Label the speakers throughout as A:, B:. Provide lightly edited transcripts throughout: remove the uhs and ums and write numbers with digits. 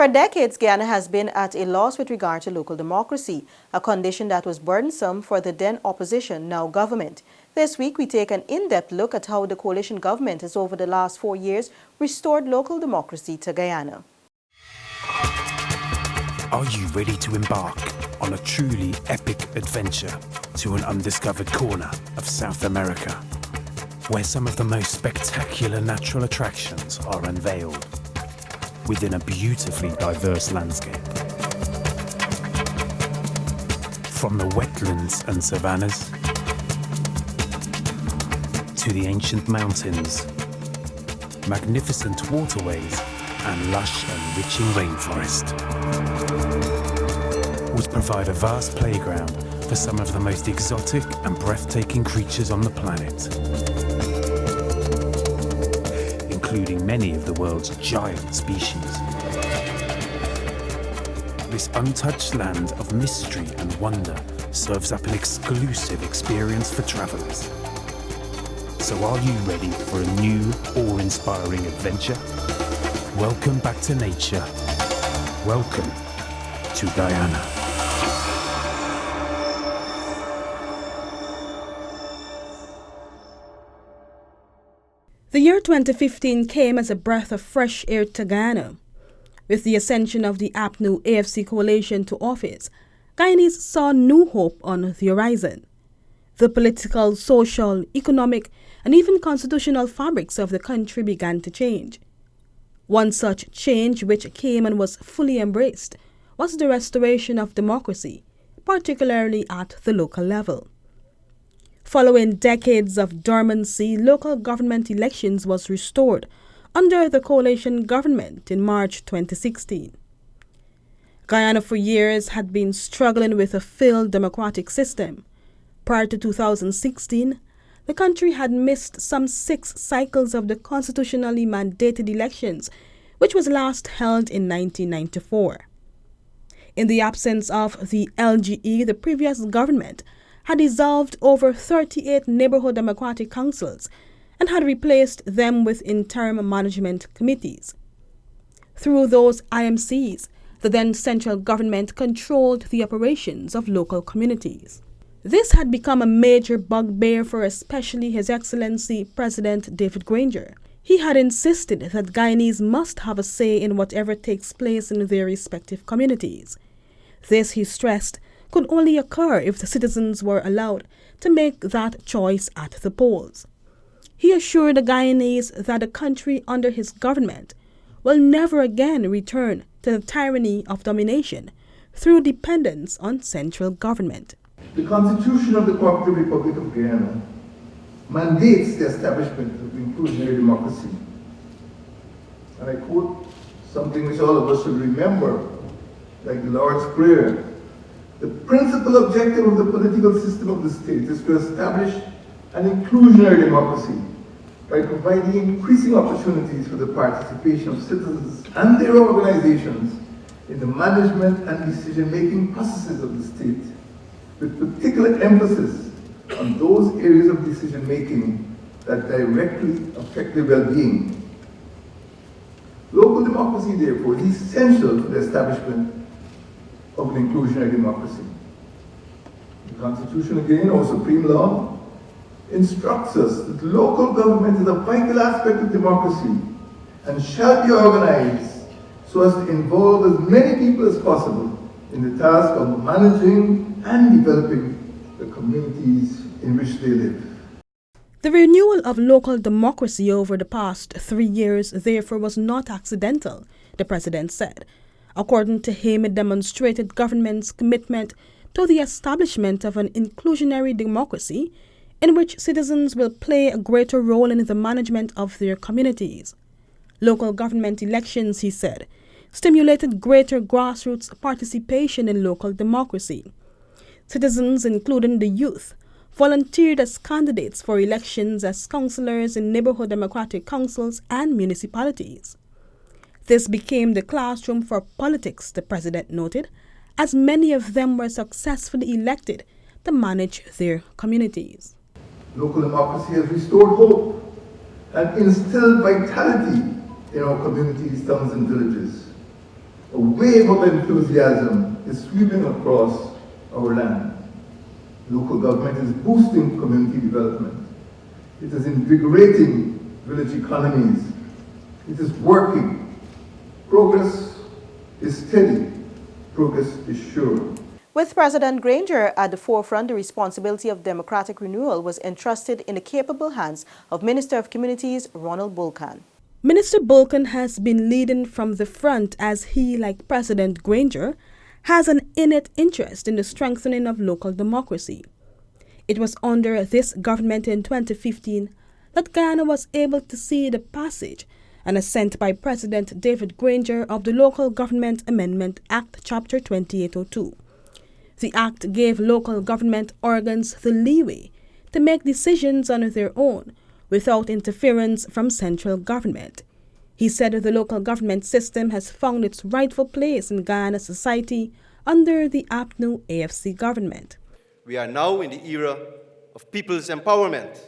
A: For decades, Guyana has been at a loss with regard to local democracy, a condition that was burdensome for the then opposition, now government. This week, we take an in-depth look at how the coalition government has over the last 4 years restored local democracy to Guyana.
B: Are you ready to embark on a truly epic adventure to an undiscovered corner of South America, where some of the most spectacular natural attractions are unveiled within a beautifully diverse landscape? From the wetlands and savannas to the ancient mountains, magnificent waterways and lush enriching rainforest would provide a vast playground for some of the most exotic and breathtaking creatures on the planet, including many of the world's giant species. This untouched land of mystery and wonder serves up an exclusive experience for travelers. So are you ready for a new, awe-inspiring adventure? Welcome back to nature. Welcome to Guyana.
C: The year 2015 came as a breath of fresh air to Guyana. With the ascension of the APNU AFC coalition to office, Guyanese saw new hope on the horizon. The political, social, economic, and even constitutional fabrics of the country began to change. One such change which came and was fully embraced was the restoration of democracy, particularly at the local level. Following decades of dormancy, local government elections was restored under the coalition government in March 2016. Guyana for years had been struggling with a failed democratic system. Prior to 2016, the country had missed some 6 cycles of the constitutionally mandated elections, which was last held in 1994. In the absence of the LGE, the previous government had dissolved over 38 neighborhood democratic councils and had replaced them with interim management committees. Through those IMCs, the then central government controlled the operations of local communities. This had become a major bugbear for especially His Excellency President David Granger. He had insisted that Guyanese must have a say in whatever takes place in their respective communities. This, he stressed, could only occur if the citizens were allowed to make that choice at the polls. He assured the Guyanese that the country under his government will never again return to the tyranny of domination through dependence on central government.
D: The Constitution of the Cooperative Republic of Guyana mandates the establishment of inclusionary democracy. And I quote something which all of us should remember, like the Lord's Prayer. The principal objective of the political system of the state is to establish an inclusionary democracy by providing increasing opportunities for the participation of citizens and their organizations in the management and decision-making processes of the state, with particular emphasis on those areas of decision-making that directly affect their well-being. Local democracy, therefore, is essential for the establishment of an inclusionary democracy. The Constitution, again, or supreme law, instructs us that local government is a vital aspect of democracy and shall be organized so as to involve as many people as possible in the task of managing and developing the communities in which they live.
C: The renewal of local democracy over the past 3 years, therefore, was not accidental, the President said. According to him, it demonstrated government's commitment to the establishment of an inclusionary democracy in which citizens will play a greater role in the management of their communities. Local government elections, he said, stimulated greater grassroots participation in local democracy. Citizens, including the youth, volunteered as candidates for elections as councillors in neighborhood democratic councils and municipalities. This became the classroom for politics, the President noted, as many of them were successfully elected to manage their communities.
D: Local democracy has restored hope and instilled vitality in our communities, towns and villages. A wave of enthusiasm is sweeping across our land. Local government is boosting community development. It is invigorating village economies. It is working. Progress is steady. Progress is sure.
A: With President Granger at the forefront, the responsibility of democratic renewal was entrusted in the capable hands of Minister of Communities Ronald Bulkan.
C: Minister Bulkan has been leading from the front as he, like President Granger, has an innate interest in the strengthening of local democracy. It was under this government in 2015 that Guyana was able to see the passage and assent by President David Granger of the Local Government Amendment Act Chapter 2802. The act gave local government organs the leeway to make decisions on their own without interference from central government. He said the local government system has found its rightful place in Guyana society under the APNU AFC government.
E: We are now in the era of people's empowerment,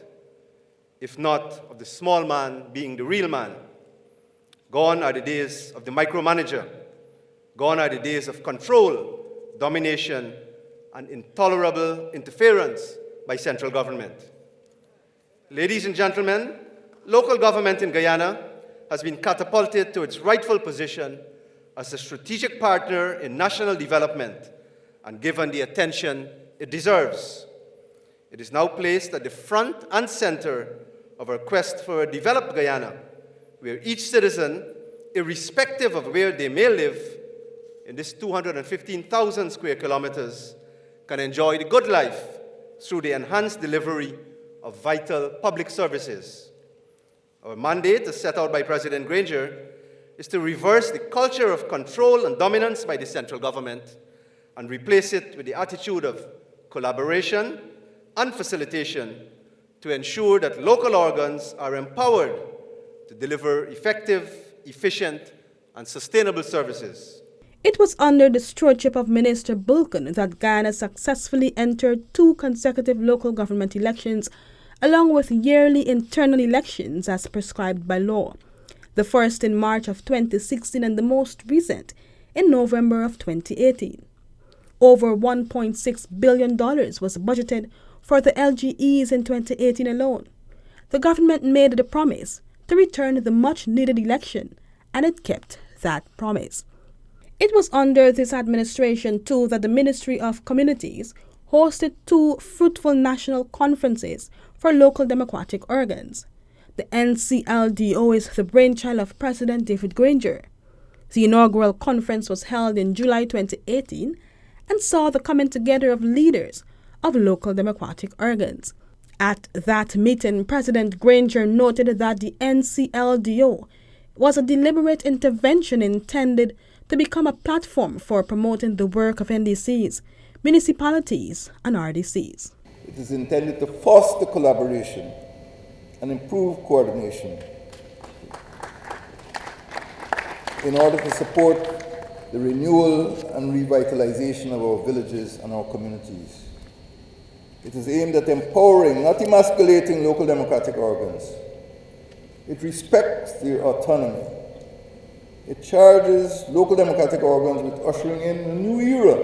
E: if not of the small man being the real man. Gone are the days of the micromanager. Gone are the days of control, domination, and intolerable interference by central government. Ladies and gentlemen, local government in Guyana has been catapulted to its rightful position as a strategic partner in national development and given the attention it deserves. It is now placed at the front and center of our quest for a developed Guyana, where each citizen, irrespective of where they may live, in this 215,000 square kilometers, can enjoy the good life through the enhanced delivery of vital public services. Our mandate, as set out by President Granger, is to reverse the culture of control and dominance by the central government and replace it with the attitude of collaboration and facilitation to ensure that local organs are empowered to deliver effective, efficient, and sustainable services.
C: It was under the stewardship of Minister Bulkan that Guyana successfully entered 2 consecutive local government elections, along with yearly internal elections as prescribed by law. The first in March of 2016 and the most recent in November of 2018. Over $1.6 billion was budgeted for the LGEs in 2018 alone. The government made the promise to return the much-needed election, and it kept that promise. It was under this administration, too, that the Ministry of Communities hosted 2 fruitful national conferences for local democratic organs. The NCLDO is the brainchild of President David Granger. The inaugural conference was held in July 2018 and saw the coming together of leaders of local democratic organs. At that meeting, President Granger noted that the NCLDO was a deliberate intervention intended to become a platform for promoting the work of NDCs, municipalities, and RDCs.
D: It is intended to foster collaboration and improve coordination in order to support the renewal and revitalization of our villages and our communities. It is aimed at empowering, not emasculating, local democratic organs. It respects their autonomy. It charges local democratic organs with ushering in a new era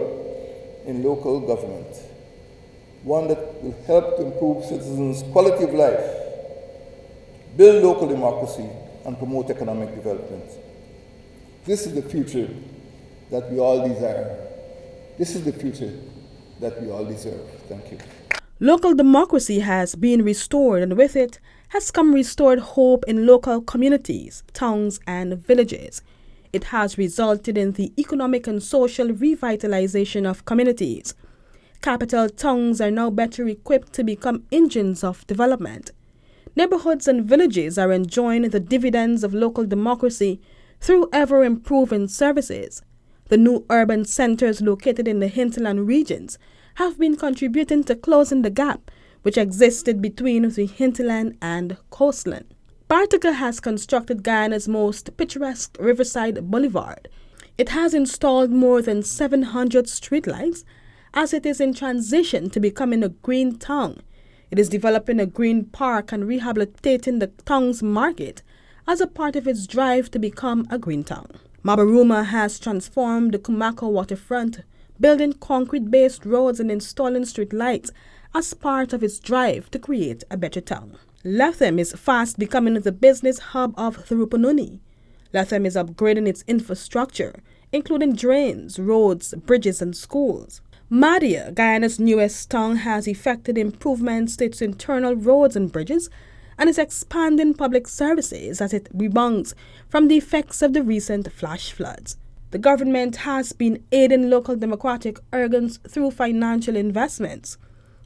D: in local government, one that will help to improve citizens' quality of life, build local democracy, and promote economic development. This is the future that we all desire. This is the future that we all deserve. Thank you.
C: Local democracy has been restored, and with it has come restored hope in local communities, towns, and villages. It has resulted in the economic and social revitalization of communities. Capital towns are now better equipped to become engines of development. Neighborhoods and villages are enjoying the dividends of local democracy through ever-improving services. The new urban centers located in the hinterland regions have been contributing to closing the gap which existed between the hinterland and coastline. Particle has constructed Guyana's most picturesque riverside boulevard. It has installed more than 700 streetlights as it is in transition to becoming a green town. It is developing a green park and rehabilitating the town's market as a part of its drive to become a green town. Mabaruma has transformed the Kumako waterfront, building concrete-based roads and installing street lights as part of its drive to create a better town. Lethem is fast becoming the business hub of the Rupununi. Lethem is upgrading its infrastructure, including drains, roads, bridges, and schools. Madia, Guyana's newest town, has effected improvements to its internal roads and bridges and is expanding public services as it rebounds from the effects of the recent flash floods. The government has been aiding local democratic organs through financial investments.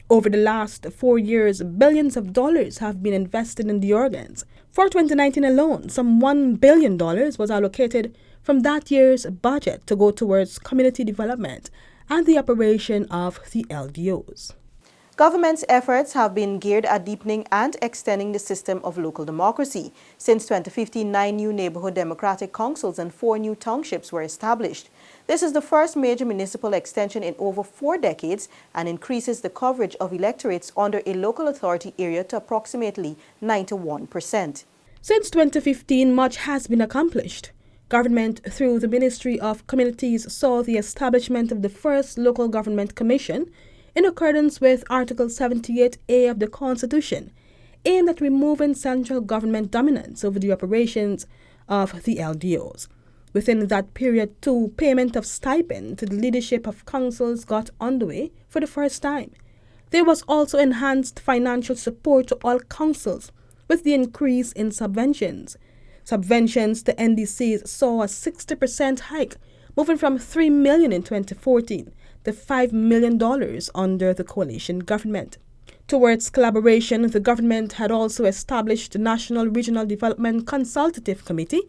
C: Over the last 4 years, billions of dollars have been invested in the organs. For 2019 alone, some $1 billion was allocated from that year's budget to go towards community development and the operation of the LDOs.
A: Government's efforts have been geared at deepening and extending the system of local democracy. Since 2015, 9 new neighborhood democratic councils and 4 new townships were established. This is the first major municipal extension in over 4 decades and increases the coverage of electorates under a local authority area to approximately 91%.
C: Since 2015, much has been accomplished. Government, through the Ministry of Communities, saw the establishment of the first local government commission in accordance with Article 78A of the Constitution, aimed at removing central government dominance over the operations of the LDOs. Within that period, too, payment of stipend to the leadership of councils got underway for the first time. There was also enhanced financial support to all councils with the increase in subventions. Subventions to NDCs saw a 60% hike, moving from $3 million in 2014 to $5 million under the coalition government. Towards collaboration, the government had also established the National Regional Development Consultative Committee,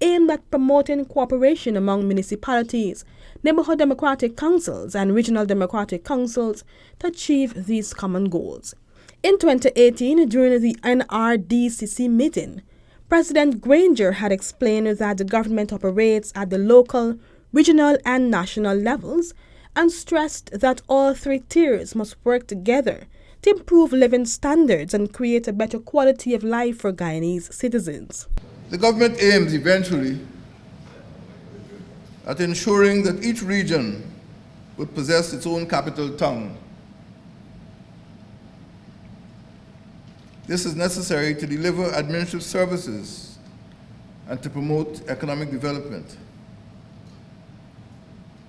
C: aimed at promoting cooperation among municipalities, neighborhood democratic councils, and regional democratic councils to achieve these common goals. In 2018, during the NRDCC meeting, President Granger had explained that the government operates at the local, regional, and national levels and stressed that all 3 tiers must work together to improve living standards and create a better quality of life for Guyanese citizens.
D: The government aims eventually at ensuring that each region would possess its own capital town. This is necessary to deliver administrative services and to promote economic development.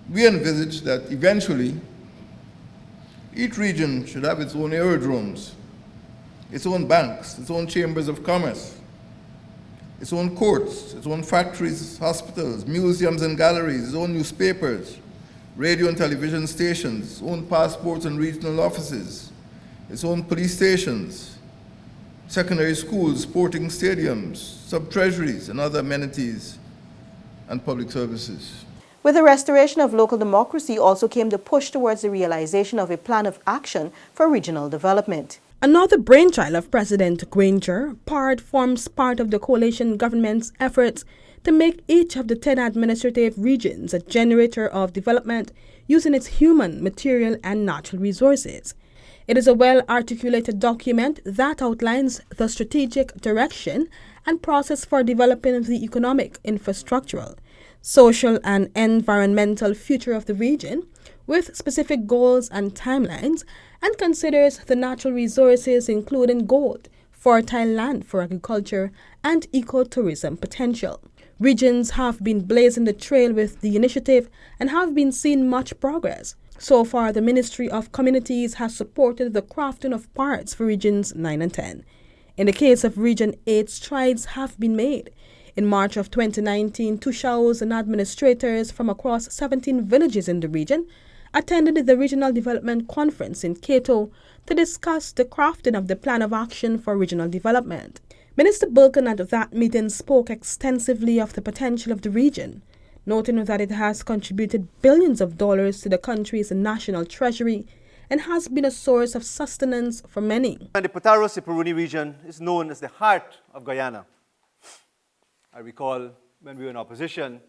D: We envisage that eventually each region should have its own aerodromes, its own banks, its own chambers of commerce, its own courts, its own factories, hospitals, museums and galleries, its own newspapers, radio and television stations, its own passports and regional offices, its own police stations, secondary schools, sporting stadiums, sub-treasuries, and other amenities and public services.
A: With the restoration of local democracy also came the push towards the realization of a plan of action for regional development.
C: Another brainchild of President Granger, PARD forms part of the coalition government's efforts to make each of the 10 administrative regions a generator of development using its human, material, and natural resources. It is a well-articulated document that outlines the strategic direction and process for developing the economic, infrastructural, social, and environmental future of the region, with specific goals and timelines, and considers the natural resources including gold, fertile land for agriculture, and ecotourism potential. Regions have been blazing the trail with the initiative and have been seeing much progress. So far, the Ministry of Communities has supported the crafting of parts for Regions 9 and 10. In the case of Region 8, strides have been made. In March of 2019, Tushos and administrators from across 17 villages in the region attended the Regional Development Conference in Cato to discuss the crafting of the Plan of Action for Regional Development. Minister Bulkin at that meeting spoke extensively of the potential of the region, noting that it has contributed billions of dollars to the country's national treasury and has been a source of sustenance for many.
E: And the Potaro-Siparuni region is known as the heart of Guyana. I recall when we were in opposition,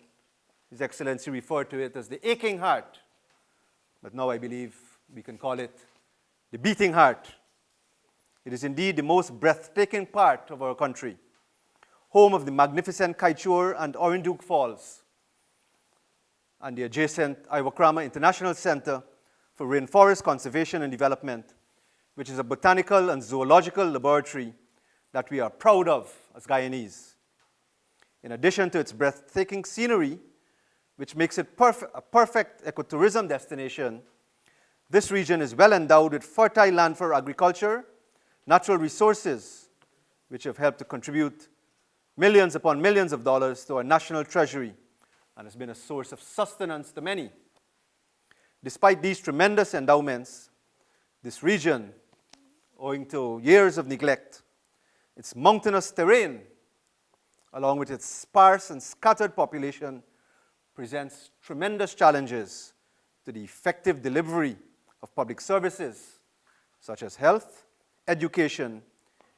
E: His Excellency referred to it as the aching heart. But now I believe we can call it the beating heart. It is indeed the most breathtaking part of our country, home of the magnificent Kaichur and Orinduke Falls, and the adjacent Iwokrama International Center for Rainforest Conservation and Development, which is a botanical and zoological laboratory that we are proud of as Guyanese. In addition to its breathtaking scenery, which makes it a perfect ecotourism destination, this region is well endowed with fertile land for agriculture, natural resources, which have helped to contribute millions upon millions of dollars to our national treasury and has been a source of sustenance to many. Despite these tremendous endowments, this region, owing to years of neglect, its mountainous terrain, along with its sparse and scattered population, presents tremendous challenges to the effective delivery of public services such as health, education,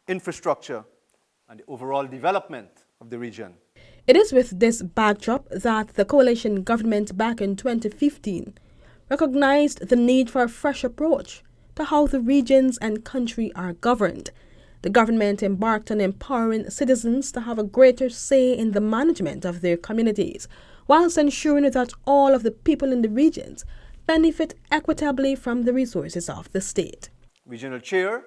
E: infrastructure, and the overall development of the region.
C: It is with this backdrop that the coalition government back in 2015 recognized the need for a fresh approach to how the regions and country are governed. The government embarked on empowering citizens to have a greater say in the management of their communities, whilst ensuring that all of the people in the regions benefit equitably from the resources of the state.
E: Regional Chair,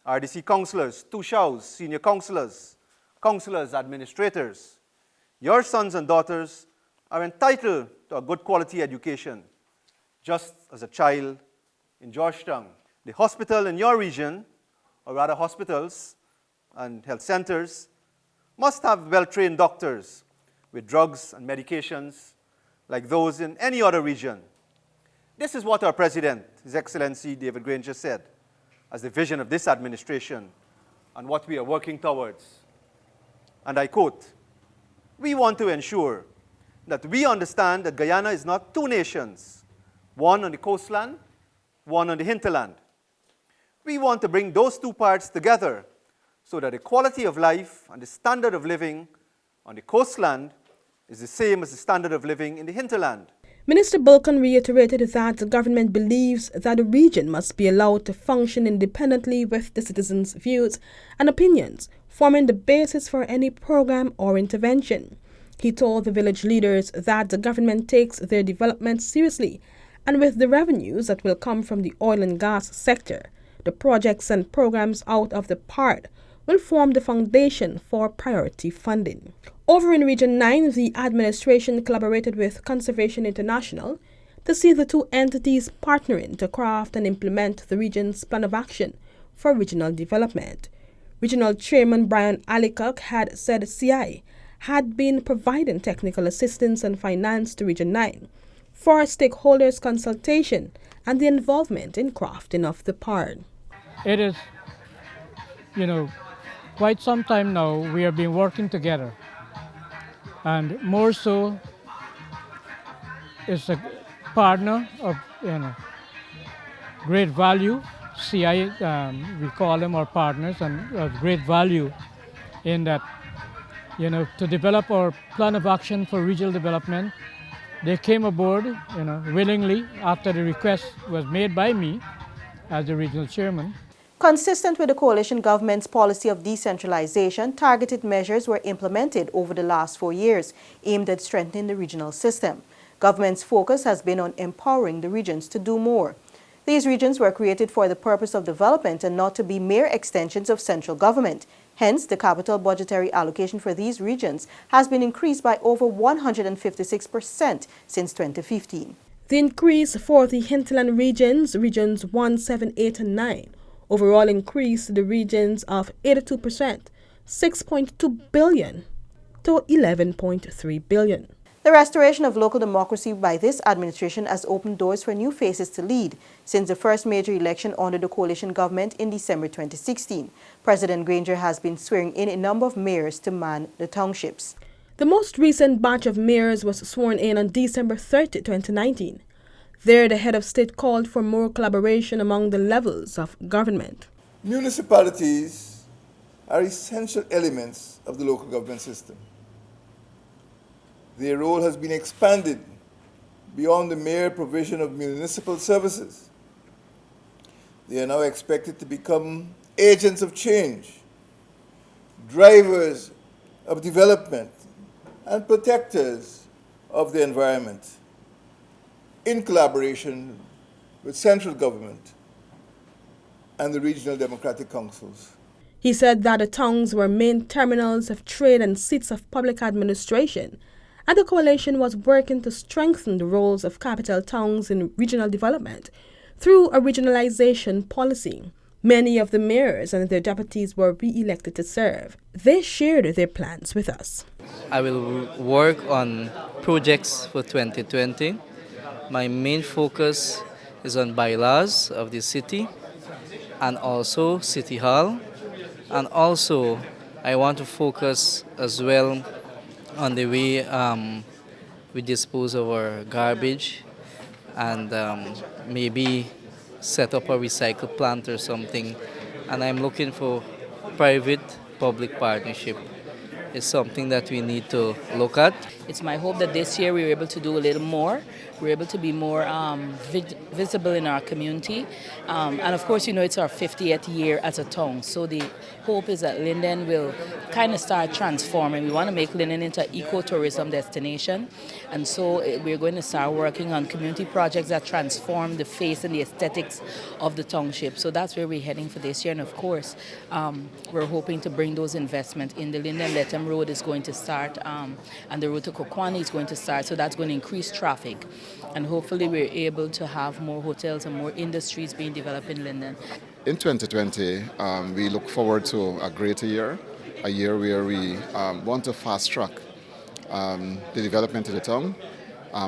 E: RDC councillors, Tushaus, senior councillors, administrators, your sons and daughters are entitled to a good quality education, just as a child in Georgetown. The hospital in your region, or rather hospitals and health centers, must have well-trained doctors with drugs and medications like those in any other region. This is what our President, His Excellency David Granger, said as the vision of this administration and what we are working towards. And I quote, "We want to ensure that we understand that Guyana is not two nations, one on the coastland, one on the hinterland. We want to bring those two parts together so that the quality of life and the standard of living on the coastland is the same as the standard of living in the hinterland."
C: Minister Bulkan reiterated that the government believes that the region must be allowed to function independently with the citizens' views and opinions, forming the basis for any program or intervention. He told the village leaders that the government takes their development seriously, and with the revenues that will come from the oil and gas sector, the projects and programs out of the part will form the foundation for priority funding. Over in Region 9, the administration collaborated with Conservation International to see the two entities partnering to craft and implement the region's plan of action for regional development. Regional Chairman Brian Alicuk had said CI had been providing technical assistance and finance to Region 9 for stakeholders' consultation and the involvement in crafting of the part.
F: It is, quite some time now we have been working together, and more so is a partner of great value. CI, we call them our partners, and of great value in that, to develop our plan of action for regional development. They came aboard, willingly after the request was made by me as the regional chairman.
A: Consistent with the coalition government's policy of decentralization, targeted measures were implemented over the last 4 years, aimed at strengthening the regional system. Government's focus has been on empowering the regions to do more. These regions were created for the purpose of development and not to be mere extensions of central government. Hence, the capital budgetary allocation for these regions has been increased by over 156% since 2015.
C: The increase for the hinterland regions 1, 7, 8, and 9, overall increased the regions of 82%, 6.2 billion to 11.3 billion.
A: The restoration of local democracy by this administration has opened doors for new faces to lead since the first major election under the coalition government in December 2016. President Granger has been swearing in a number of mayors to man the townships.
C: The most recent batch of mayors was sworn in on December 30, 2019. There, the head of state called for more collaboration among the levels of government.
D: Municipalities are essential elements of the local government system. Their role has been expanded beyond the mere provision of municipal services. They are now expected to become agents of change, drivers of development, and protectors of the environment. in collaboration with central government and the regional democratic councils.
C: He said that the towns were main terminals of trade and seats of public administration, and the coalition was working to strengthen the roles of capital towns in regional development through a regionalization policy. Many of the mayors and their deputies were re-elected to serve. They shared their plans with us.
G: I will work on projects for 2020. My main focus is on bylaws of the city and also City Hall. And also I want to focus as well on the way we dispose of our garbage and maybe set up a recycle plant or something. And I'm looking for private-public partnership. It's something that we need to look at.
H: It's my hope that this year we were able to do a little more. We're able to be more visible in our community. And of course, you know, it's our 50th year as a town. So the hope is that Linden will kind of start transforming. We want to make Linden into an ecotourism destination. And so we're going to start working on community projects that transform the face and the aesthetics of the township. So that's where we're heading for this year. And of course, we're hoping to bring those investments in. The Linden-Lethem Road is going to start, and the road to Kokwani is going to start. So that's going to increase traffic. And hopefully we're able to have more hotels and more industries being developed in Linden.
I: In 2020, we look forward to a greater year, a year where we want to fast track the development of the town.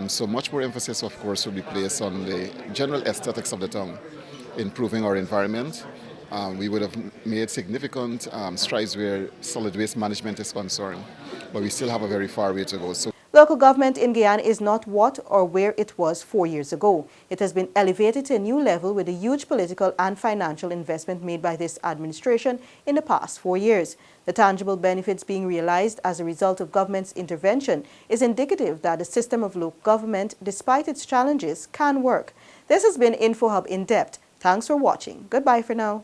I: So much more emphasis, of course, will be placed on the general aesthetics of the town, improving our environment. We would have made significant strides where solid waste management is concerned, but we still have a very far way to go. So
A: Local government in Guyana is not what or where it was 4 years ago. It has been elevated to a new level with a huge political and financial investment made by this administration in the past 4 years. The tangible benefits being realized as a result of government's intervention is indicative that the system of local government, despite its challenges, can work. This has been InfoHub In Depth. Thanks for watching. Goodbye for now.